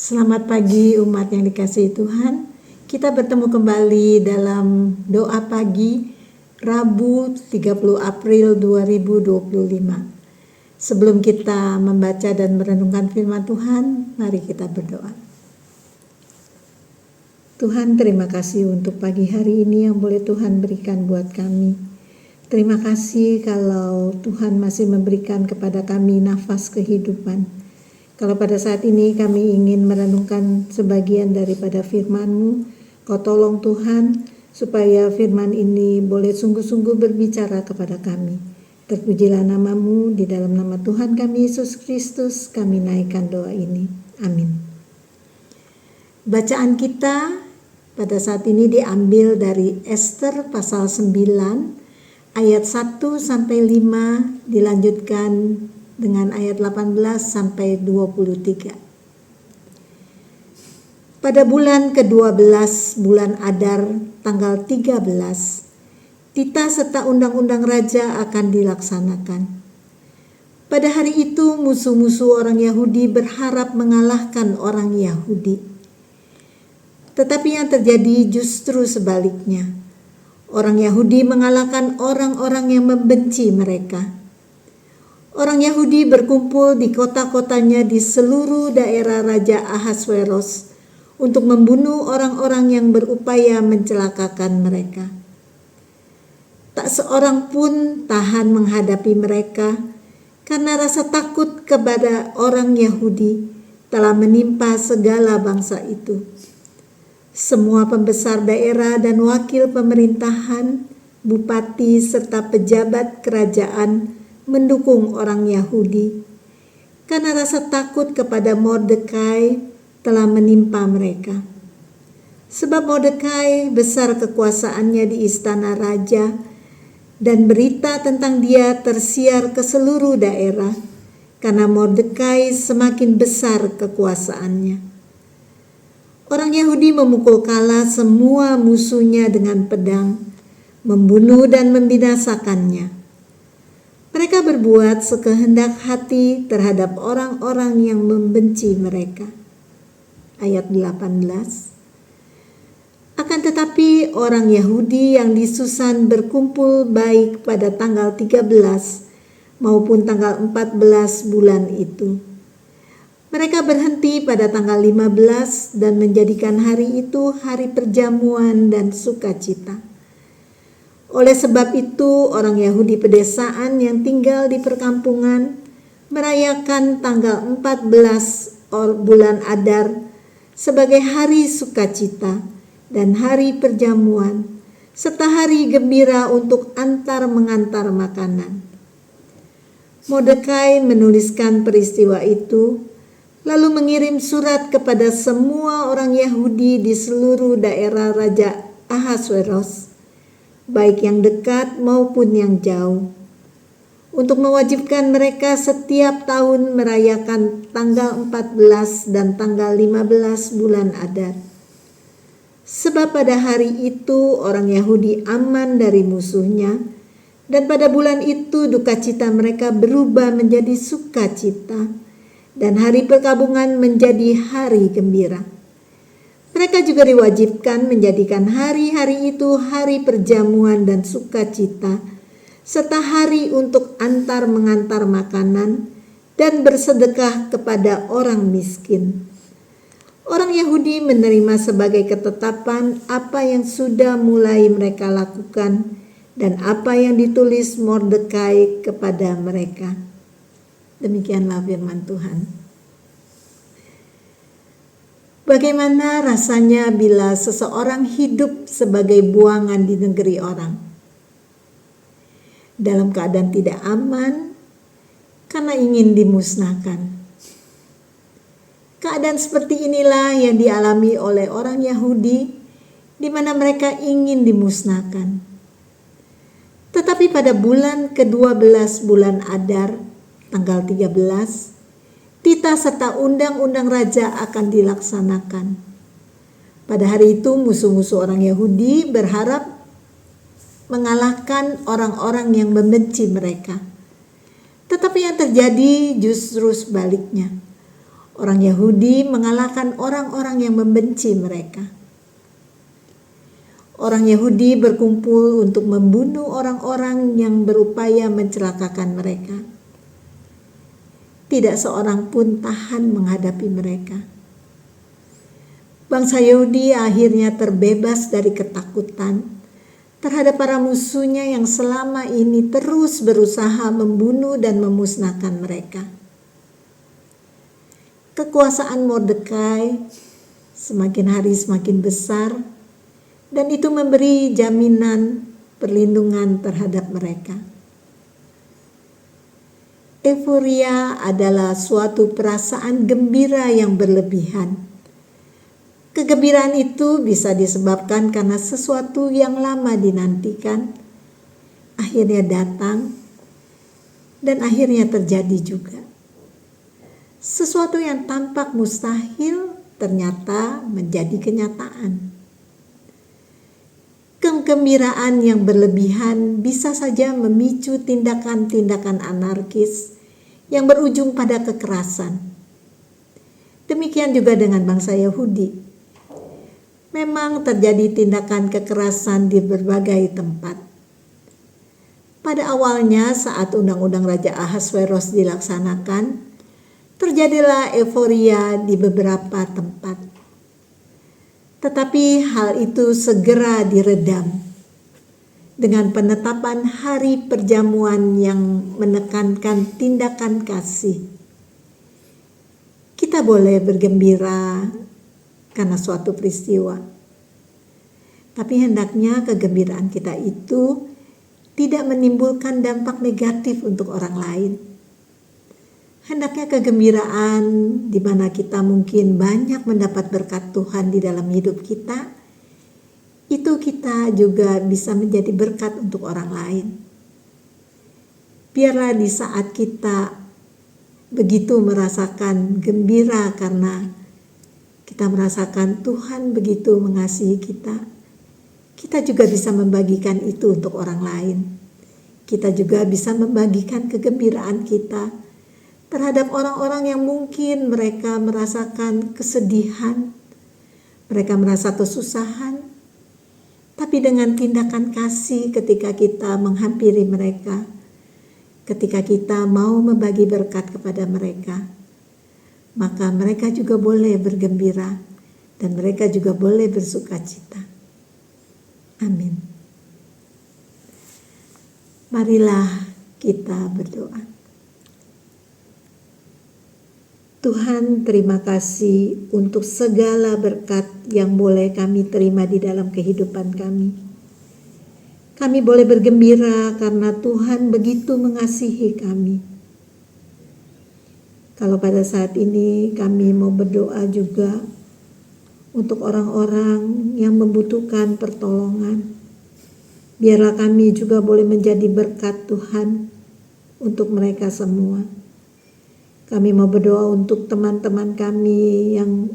Selamat pagi umat yang dikasihi Tuhan. Kita bertemu kembali dalam doa pagi Rabu 30 April 2025. Sebelum kita membaca dan merenungkan firman Tuhan, mari kita berdoa. Tuhan, terima kasih untuk pagi hari ini yang boleh Tuhan berikan buat kami. Terima kasih kalau Tuhan masih memberikan kepada kami nafas kehidupan. Kalau pada saat ini kami ingin merenungkan sebagian daripada firman-Mu, Kau tolong Tuhan supaya firman ini boleh sungguh-sungguh berbicara kepada kami. Terpujilah nama-Mu, di dalam nama Tuhan kami Yesus Kristus kami naikkan doa ini. Amin. Bacaan kita pada saat ini diambil dari Ester pasal 9 ayat 1 sampai 5, dilanjutkan dengan ayat 18 sampai 23. Pada bulan ke-12 bulan Adar tanggal 13, titah serta undang-undang raja akan dilaksanakan. Pada hari itu musuh-musuh orang Yahudi berharap mengalahkan orang Yahudi. Tetapi yang terjadi justru sebaliknya. Orang Yahudi mengalahkan orang-orang yang membenci mereka. Orang Yahudi berkumpul di kota-kotanya di seluruh daerah Raja Ahasweros untuk membunuh orang-orang yang berupaya mencelakakan mereka. Tak seorang pun tahan menghadapi mereka karena rasa takut kepada orang Yahudi telah menimpa segala bangsa itu. Semua pembesar daerah dan wakil pemerintahan, bupati serta pejabat kerajaan mendukung orang Yahudi karena rasa takut kepada Mordekai telah menimpa mereka. Sebab Mordekai besar kekuasaannya di istana raja dan berita tentang dia tersiar ke seluruh daerah karena Mordekai semakin besar kekuasaannya. Orang Yahudi memukul kala semua musuhnya dengan pedang, membunuh dan membinasakannya. Mereka berbuat sekehendak hati terhadap orang-orang yang membenci mereka. Ayat 18. Akan tetapi orang Yahudi yang di Susan berkumpul baik pada tanggal 13 maupun tanggal 14 bulan itu. Mereka berhenti pada tanggal 15 dan menjadikan hari itu hari perjamuan dan sukacita. Oleh sebab itu, orang Yahudi pedesaan yang tinggal di perkampungan merayakan tanggal 14 bulan Adar sebagai hari sukacita dan hari perjamuan, serta hari gembira untuk antar mengantar makanan. Mordekai menuliskan peristiwa itu, lalu mengirim surat kepada semua orang Yahudi di seluruh daerah Raja Ahasweros, baik yang dekat maupun yang jauh, untuk mewajibkan mereka setiap tahun merayakan tanggal 14 dan tanggal 15 bulan Adar. Sebab pada hari itu orang Yahudi aman dari musuhnya, dan pada bulan itu dukacita mereka berubah menjadi sukacita, dan hari perkabungan menjadi hari gembira. Mereka juga diwajibkan menjadikan hari-hari itu hari perjamuan dan sukacita, serta hari untuk antar mengantar makanan dan bersedekah kepada orang miskin. Orang Yahudi menerima sebagai ketetapan apa yang sudah mulai mereka lakukan dan apa yang ditulis Mordekai kepada mereka. Demikianlah firman Tuhan. Bagaimana rasanya bila seseorang hidup sebagai buangan di negeri orang? Dalam keadaan tidak aman karena ingin dimusnahkan. Keadaan seperti inilah yang dialami oleh orang Yahudi di mana mereka ingin dimusnahkan. Tetapi pada bulan ke-12 bulan Adar tanggal 13, titah serta undang-undang raja akan dilaksanakan. Pada hari itu musuh-musuh orang Yahudi berharap mengalahkan orang-orang yang membenci mereka. Tetapi yang terjadi justru sebaliknya. Orang Yahudi mengalahkan orang-orang yang membenci mereka. Orang Yahudi berkumpul untuk membunuh orang-orang yang berupaya mencelakakan mereka. Tidak seorang pun tahan menghadapi mereka. Bangsa Yahudi akhirnya terbebas dari ketakutan terhadap para musuhnya yang selama ini terus berusaha membunuh dan memusnahkan mereka. Kekuasaan Mordekai semakin hari semakin besar, dan itu memberi jaminan perlindungan terhadap mereka. Euforia adalah suatu perasaan gembira yang berlebihan. Kegembiraan itu bisa disebabkan karena sesuatu yang lama dinantikan akhirnya datang dan akhirnya terjadi juga. Sesuatu yang tampak mustahil ternyata menjadi kenyataan. Kegembiraan yang berlebihan bisa saja memicu tindakan-tindakan anarkis yang berujung pada kekerasan. Demikian juga dengan bangsa Yahudi. Memang terjadi tindakan kekerasan di berbagai tempat. Pada awalnya saat Undang-Undang Raja Ahasveros dilaksanakan, terjadilah euforia di beberapa tempat. Tetapi hal itu segera diredam dengan penetapan hari perjamuan yang menekankan tindakan kasih. Kita boleh bergembira karena suatu peristiwa, tapi hendaknya kegembiraan kita itu tidak menimbulkan dampak negatif untuk orang lain. Hendaknya kegembiraan di mana kita mungkin banyak mendapat berkat Tuhan di dalam hidup kita, itu kita juga bisa menjadi berkat untuk orang lain. Biarlah di saat kita begitu merasakan gembira karena kita merasakan Tuhan begitu mengasihi kita, kita juga bisa membagikan itu untuk orang lain. Kita juga bisa membagikan kegembiraan kita terhadap orang-orang yang mungkin mereka merasakan kesedihan, mereka merasa kesusahan, tapi dengan tindakan kasih ketika kita menghampiri mereka, ketika kita mau membagi berkat kepada mereka, maka mereka juga boleh bergembira dan mereka juga boleh bersukacita. Amin. Marilah kita berdoa. Tuhan, terima kasih untuk segala berkat yang boleh kami terima di dalam kehidupan kami. Kami boleh bergembira karena Tuhan begitu mengasihi kami. Kalau pada saat ini kami mau berdoa juga untuk orang-orang yang membutuhkan pertolongan, biarlah kami juga boleh menjadi berkat Tuhan untuk mereka semua. Kami mau berdoa untuk teman-teman kami yang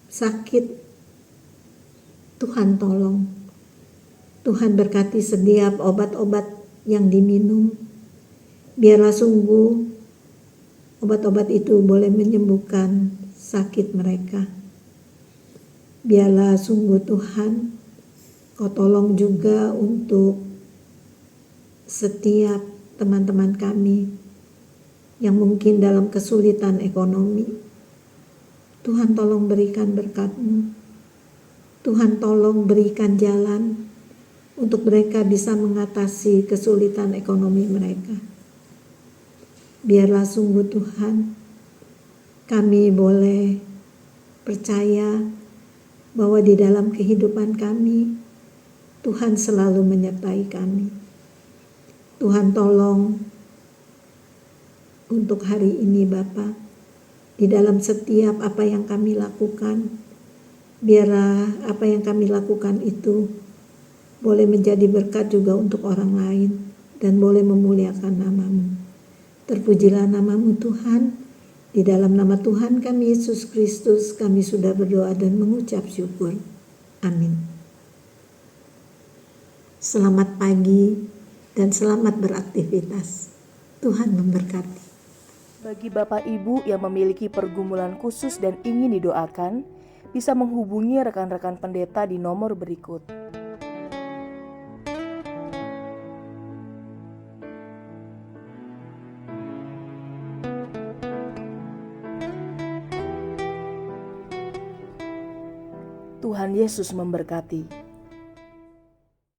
sakit. Tuhan tolong. Tuhan berkati setiap obat-obat yang diminum. Biarlah sungguh obat-obat itu boleh menyembuhkan sakit mereka. Biarlah sungguh Tuhan, Kau tolong juga untuk setiap teman-teman kami yang mungkin dalam kesulitan ekonomi. Tuhan tolong berikan berkat-Mu. Tuhan tolong berikan jalan untuk mereka bisa mengatasi kesulitan ekonomi mereka. Biarlah sungguh Tuhan, kami boleh percaya bahwa di dalam kehidupan kami, Tuhan selalu menyertai kami. Tuhan tolong untuk hari ini Bapa, di dalam setiap apa yang kami lakukan, biarlah apa yang kami lakukan itu boleh menjadi berkat juga untuk orang lain dan boleh memuliakan nama-Mu. Terpujilah nama-Mu Tuhan, di dalam nama Tuhan kami Yesus Kristus kami sudah berdoa dan mengucap syukur. Amin. Selamat pagi dan selamat beraktivitas. Tuhan memberkati. Bagi Bapak Ibu yang memiliki pergumulan khusus dan ingin didoakan, bisa menghubungi rekan-rekan pendeta di nomor berikut. Tuhan Yesus memberkati.